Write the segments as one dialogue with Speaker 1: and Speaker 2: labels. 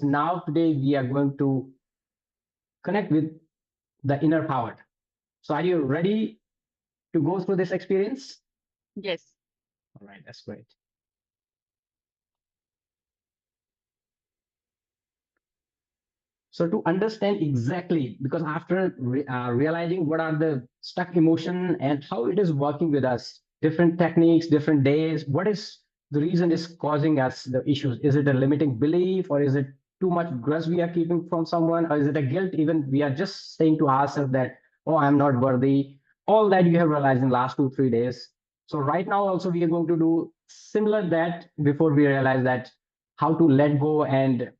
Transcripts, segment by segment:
Speaker 1: Now, today, we are going to connect with the inner power. So, are you ready to go through this experience?
Speaker 2: Yes.
Speaker 1: All right, that's great. So, to understand exactly, because after realizing what are the stuck emotion and how it is working with us, different techniques, different days, what is the reason is causing us the issues? Is it a limiting belief, or is it too much grudge we are keeping from someone, or is it a guilt? Even we are just saying to ourselves that, oh, I'm not worthy. All that you have realized in last 2 3 days. So right now also we are going to do similar that before we realize that how to let go and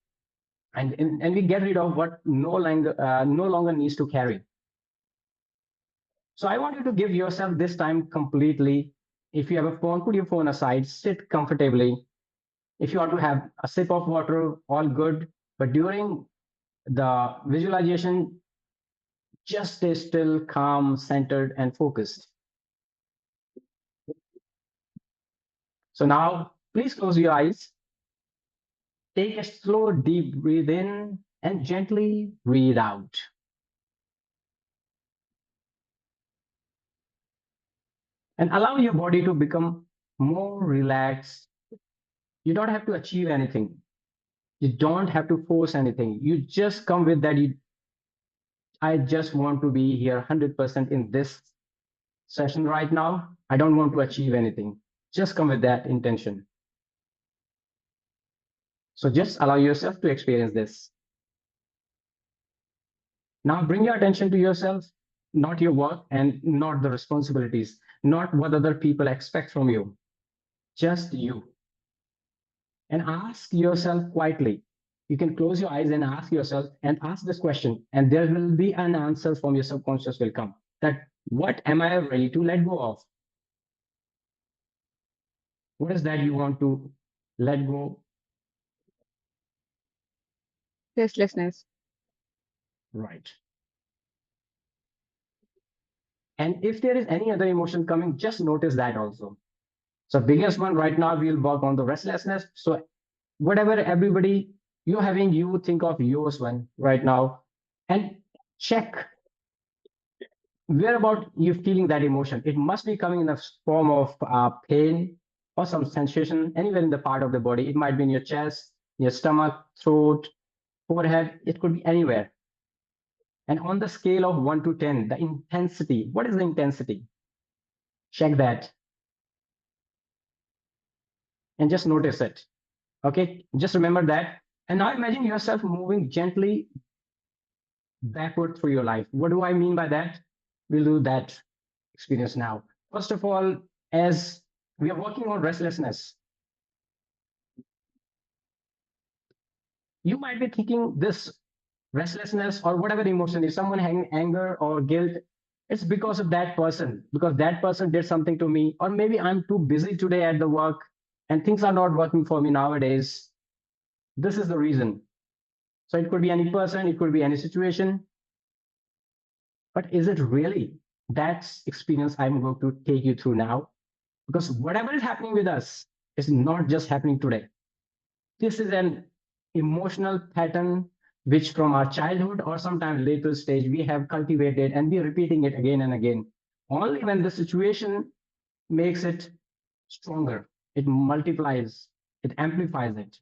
Speaker 1: we get rid of what no longer needs to carry. So I want you to give yourself this time completely. If you have a phone, put your phone aside, sit comfortably. If you want to have a sip of water, all good. But during the visualization, just stay still, calm, centered, and focused. So now, please close your eyes. Take a slow, deep breathe in and gently breathe out. And allow your body to become more relaxed. You don't have to achieve anything. You don't have to force anything. You just come with that. I just want to be here 100% in this session right now. I don't want to achieve anything. Just come with that intention. So just allow yourself to experience this. Now bring your attention to yourself, not your work and not the responsibilities, not what other people expect from you, just you. And ask yourself quietly. You can close your eyes and ask yourself and ask this question, and there will be an answer from your subconscious will come. That what am I ready to let go of? What is that you want to let go?
Speaker 2: Restlessness.
Speaker 1: Right. And if there is any other emotion coming, just notice that also. So biggest one right now, we'll work on the restlessness. So whatever everybody you're having, you think of yours one right now and check where about you feeling that emotion. It must be coming in a form of pain or some sensation anywhere in the part of the body. It might be in your chest, your stomach, throat, forehead. It could be anywhere. And on the scale of 1 to 10, the intensity, what is the intensity? Check that and just notice it. Okay, just remember that. And now imagine yourself moving gently backward through your life. What do I mean by that? We'll do that experience now. First of all, as we are working on restlessness, you might be thinking this restlessness or whatever emotion is someone having anger or guilt. It's because of that person, because that person did something to me, or maybe I'm too busy today at the work and things are not working for me nowadays. This is the reason. So it could be any person, it could be any situation. But is it really that experience I'm going to take you through now? Because whatever is happening with us is not just happening today. This is an emotional pattern which from our childhood or sometimes later stage we have cultivated and we're repeating it again and again. Only when the situation makes it stronger, it multiplies, it amplifies it.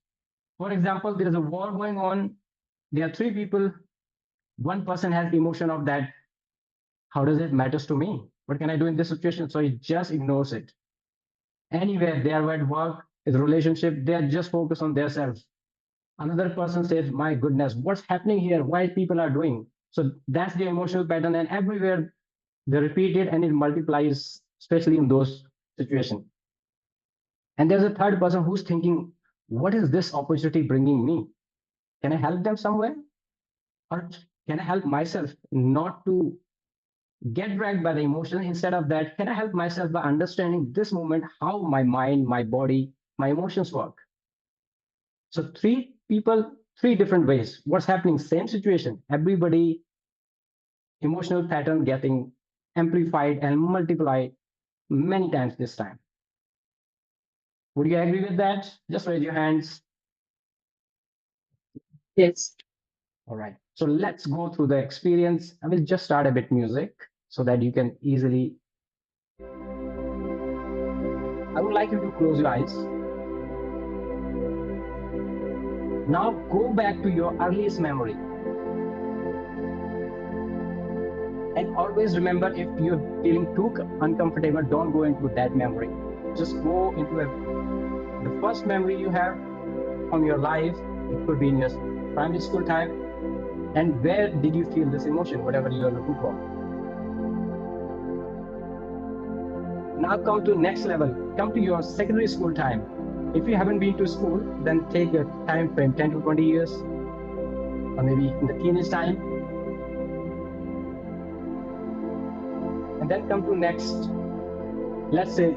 Speaker 1: For example, there is a war going on. There are three people. One person has the emotion of that. How does it matters to me? What can I do in this situation? So he just ignores it. Anywhere they are at work, is relationship, they are just focused on themselves. Another person says, my goodness, what's happening here? Why people are doing? So that's the emotional pattern, and everywhere they repeat it and it multiplies, especially in those situations. And there's a third person who's thinking, what is this opportunity bringing me? Can I help them somewhere? Or can I help myself not to get dragged by the emotion? Instead of that, can I help myself by understanding this moment, how my mind, my body, my emotions work? So three people, three different ways. What's happening? Same situation. Everybody emotional pattern getting amplified and multiplied many times this time. Would you agree with that? Just raise your hands.
Speaker 2: Yes.
Speaker 1: All right. So let's go through the experience. I will just start a bit music so that you can easily. I would like you to close your eyes. Now go back to your earliest memory. And always remember, if you're feeling too uncomfortable, don't go into that memory. Just go into the first memory you have from your life. It could be in your primary school time. And where did you feel this emotion, whatever you're looking for? Now come to next level. Come to your secondary school time. If you haven't been to school, then take a time frame, 10 to 20 years, or maybe in the teenage time. And then come to next, let's say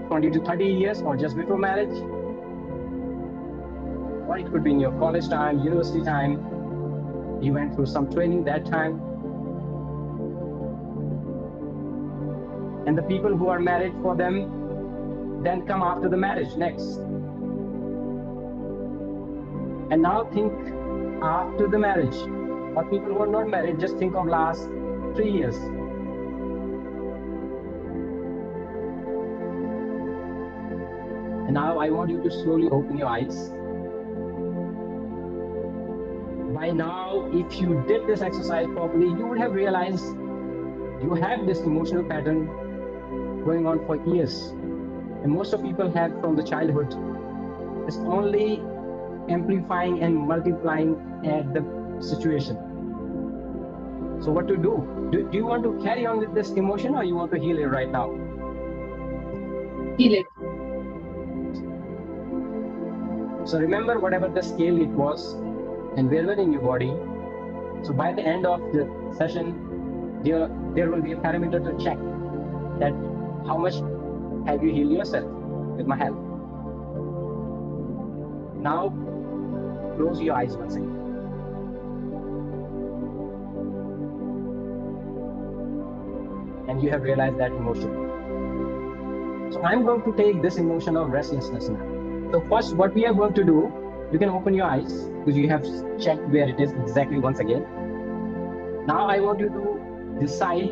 Speaker 1: 20 to 30 years, or just before marriage. Or it could be in your college time, university time. You went through some training that time. And the people who are married, for them, then come after the marriage next. And now think after the marriage. Or people who are not married, just think of last 3 years. And now I want you to slowly open your eyes. By now, if you did this exercise properly, you would have realized you have this emotional pattern going on for years. And most of people have from the childhood. It's only amplifying and multiplying at the situation. So what to do? Do you want to carry on with this emotion, or you want to heal it right now?
Speaker 2: Feel it.
Speaker 1: So remember whatever the scale it was and wherever in your body. So by the end of the session, there will be a parameter to check that how much have you healed yourself with my help. Now close your eyes once again. And you have realized that emotion. So I'm going to take this emotion of restlessness now. So first, what we are going to do, you can open your eyes because you have checked where it is exactly once again. Now I want you to decide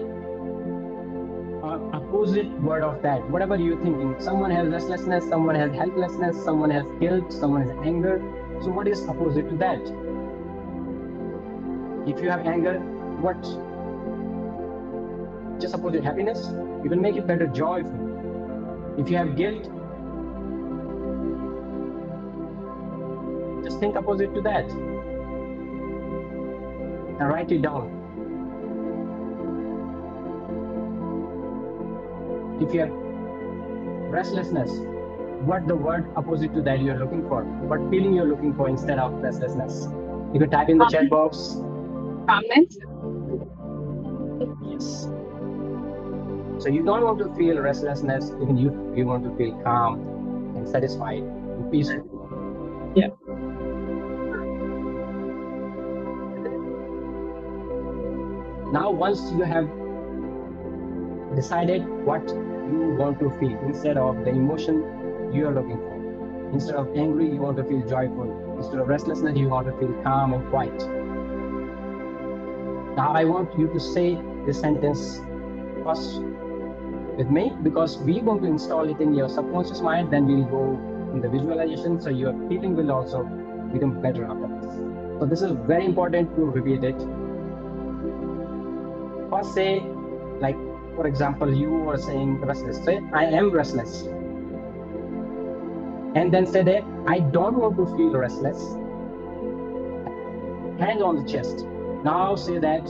Speaker 1: opposite word of that, whatever you're thinking. Someone has restlessness, someone has helplessness, someone has guilt, someone has anger. So what is opposite to that? If you have anger, what? Just opposite happiness. You can make it better, joyful. If you have guilt, just think opposite to that and write it down. If you have restlessness, what the word opposite to that you're looking for? What feeling you're looking for instead of restlessness? You can type in the chat box.
Speaker 2: Calmness.
Speaker 1: Yes. So you don't want to feel restlessness, even you want to feel calm and satisfied and peaceful.
Speaker 2: Yeah.
Speaker 1: Now once you have decided what you want to feel instead of the emotion you are looking for, instead of angry you want to feel joyful, instead of restlessness you want to feel calm and quiet. Now I want you to say this sentence first with me, because we're going to install it in your subconscious mind, then we'll go in the visualization, so your feeling will also become better after this. So this is very important to repeat it. First say, like for example, you are saying restless. Say, I am restless. And then say that I don't want to feel restless. Hand on the chest. Now say that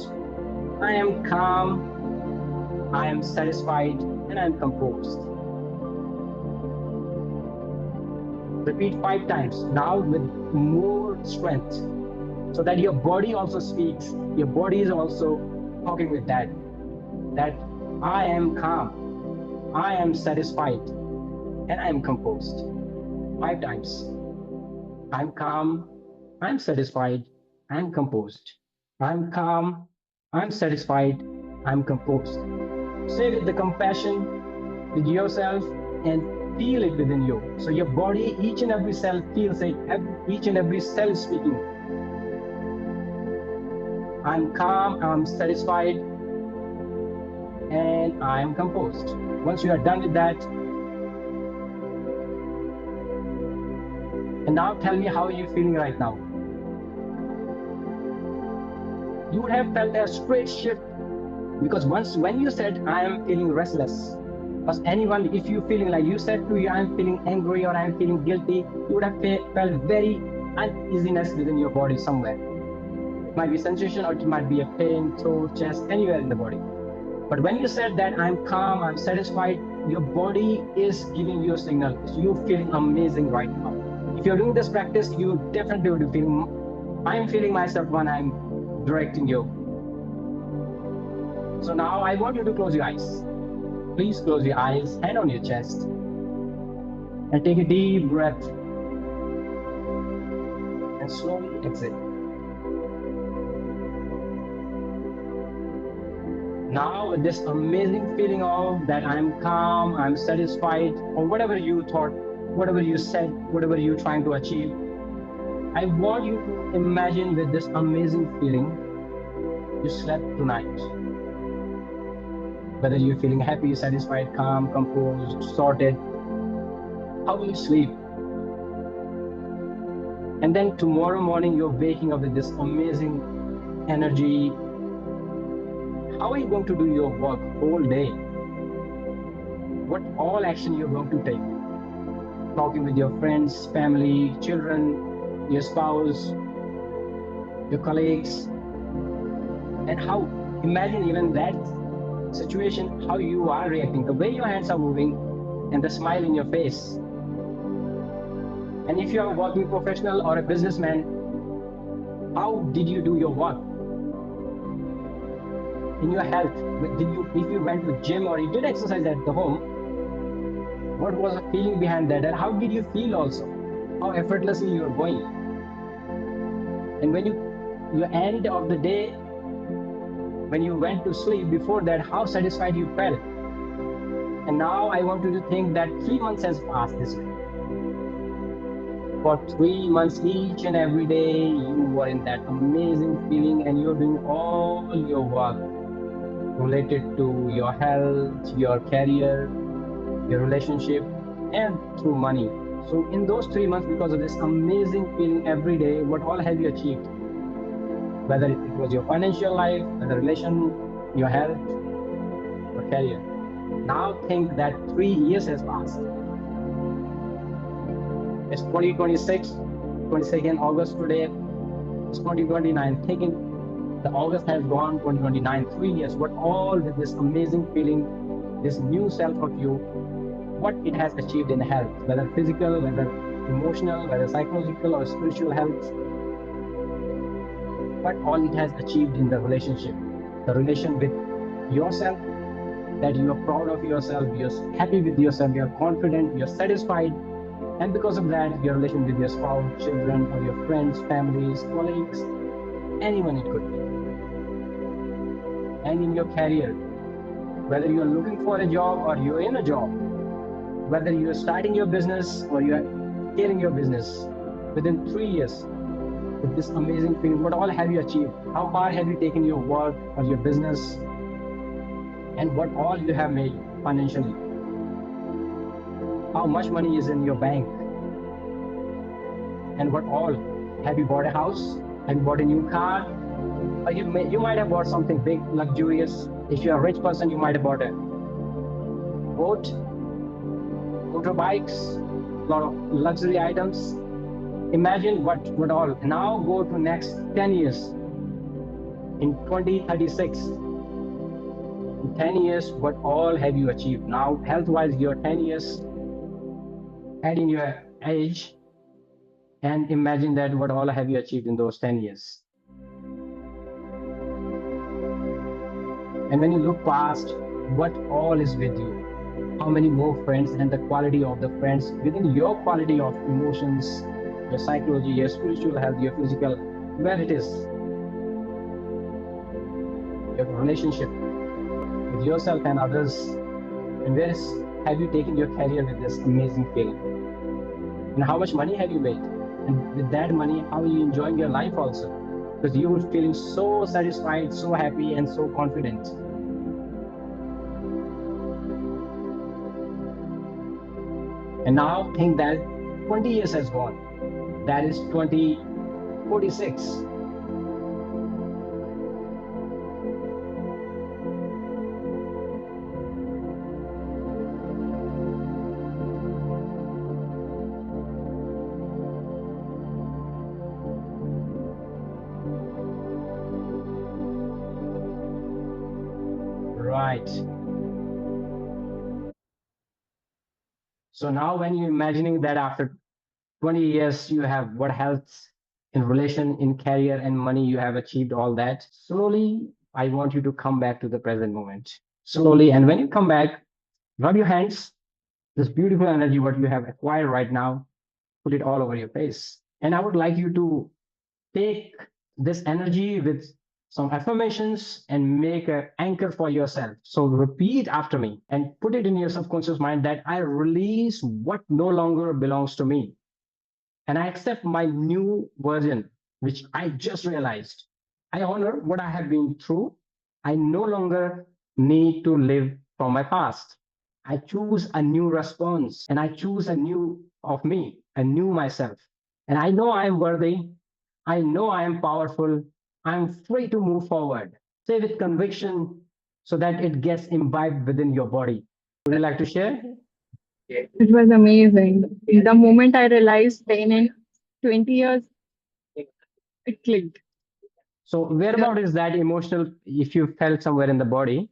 Speaker 1: I am calm, I am satisfied, and I am composed. Repeat 5 times, now with more strength, so that your body also speaks. Your body is also talking with that I am calm, I am satisfied, and I am composed. 5 times. I'm calm, I'm satisfied, I'm composed. I'm calm, I'm satisfied, I'm composed. Say with the compassion with yourself and feel it within you. So your body, each and every cell feels it, each and every cell is speaking. I'm calm, I'm satisfied, and I'm composed. Once you are done with that, and now tell me how you're feeling right now. You would have felt a straight shift because once when you said I am feeling restless, or anyone, if you feeling like you said to you I am feeling angry or I am feeling guilty, you would have felt very uneasiness within your body somewhere. It might be sensation or it might be a pain, throat, chest, anywhere in the body. But when you said that I'm calm, I'm satisfied, your body is giving you a signal. You're feeling amazing right now. If you're doing this practice, you definitely will feel. I'm feeling myself when I'm directing you. So now I want you to close your eyes. Please close your eyes, hand on your chest, and take a deep breath and slowly exhale. Now with this amazing feeling of that I'm calm, I'm satisfied, or whatever you thought, whatever you said, whatever you're trying to achieve, I want you to imagine with this amazing feeling, you slept tonight. Whether you're feeling happy, satisfied, calm, composed, sorted, how will you sleep? And then tomorrow morning, you're waking up with this amazing energy. How are you going to do your work whole day? What all action you're going to take? Talking with your friends, family, children, your spouse, your colleagues, and how, imagine even that situation, how you are reacting, the way your hands are moving, and the smile in your face. And if you are a working professional or a businessman, how did you do your work? In your health, if you went to gym or you did exercise at the home, what was the feeling behind that? And how did you feel also? How effortlessly you are going? And when you end of the day, when you went to sleep before that, how satisfied you felt? And now I want you to think that 3 months has passed this way. For 3 months, each and every day, you were in that amazing feeling and you're doing all your work related to your health, your career, your relationship, and through money. So in those 3 months, because of this amazing feeling every day, what all have you achieved? Whether it was your financial life, whether relation, your health, or career. Now think that 3 years has passed. It's 2026, 22nd August today. It's 2029. Thinking the August has gone, 2029, 3 years. What all with this amazing feeling, this new self of you, what it has achieved in health, whether physical, whether emotional, whether psychological or spiritual health, what all it has achieved in the relationship, the relation with yourself, that you are proud of yourself, you're happy with yourself, you're confident, you're satisfied, and because of that, your relation with your spouse, children, or your friends, families, colleagues, anyone it could be. And in your career, whether you're looking for a job or you're in a job, whether you're starting your business or you're scaling your business, within 3 years, with this amazing feeling, what all have you achieved? How far have you taken your work or your business? And what all you have made financially? How much money is in your bank? And what all? Have you bought a house? Have you bought a new car? Or you might have bought something big, luxurious. If you're a rich person, you might have bought a boat, motorbikes, a lot of luxury items. Imagine what all. Now go to next 10 years. In 2036, in 10 years, what all have you achieved? Now, health-wise, you're 10 years add in your age, and imagine that what all have you achieved in those 10 years. And when you look past, what all is with you? How many more friends and the quality of the friends within your quality of emotions, your psychology, your spiritual health, your physical, where it is. Your relationship with yourself and others, and where have you taken your career with this amazing feeling? And how much money have you made? And with that money, how are you enjoying your life also? because you would feeling so satisfied, so happy, and so confident. And now think that 20 years has gone. That is 2046. Right. So now when you're imagining that after 20 years you have what health in relation in career and money you have achieved all that, slowly I want you to come back to the present moment. Slowly, and when you come back, rub your hands, this beautiful energy what you have acquired right now, put it all over your face. And I would like you to take this energy with some affirmations and make an anchor for yourself. So repeat after me and put it in your subconscious mind that I release what no longer belongs to me. And I accept my new version, which I just realized. I honor what I have been through. I no longer need to live from my past. I choose a new response and I choose a new of me, a new myself. And I know I am worthy. I know I am powerful. I'm free to move forward. Say with conviction so that it gets imbibed within your body. Would you like to share?
Speaker 2: It was amazing. The moment I realized 10 and 20 years, it clicked.
Speaker 1: So where about is that emotional, if you felt somewhere in the body,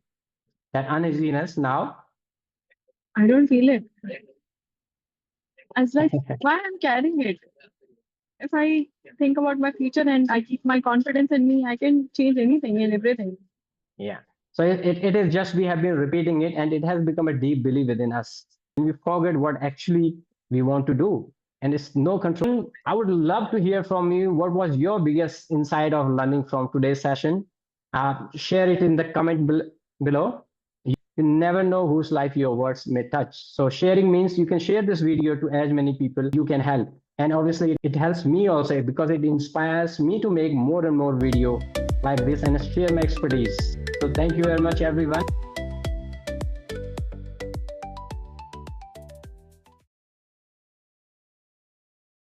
Speaker 1: that uneasiness now?
Speaker 2: I don't feel it. I was like, why I'm carrying it? If I think about my future and I keep my confidence in me, I can change anything and everything.
Speaker 1: Yeah. So it is just we have been repeating it and it has become a deep belief within us. And we forget what actually we want to do. And it's no control. I would love to hear from you. What was your biggest insight of learning from today's session? Share it in the comment below. You never know whose life your words may touch. So sharing means you can share this video to as many people you can help. And obviously it helps me also because it inspires me to make more and more video like this and share my expertise. So thank you very much, everyone.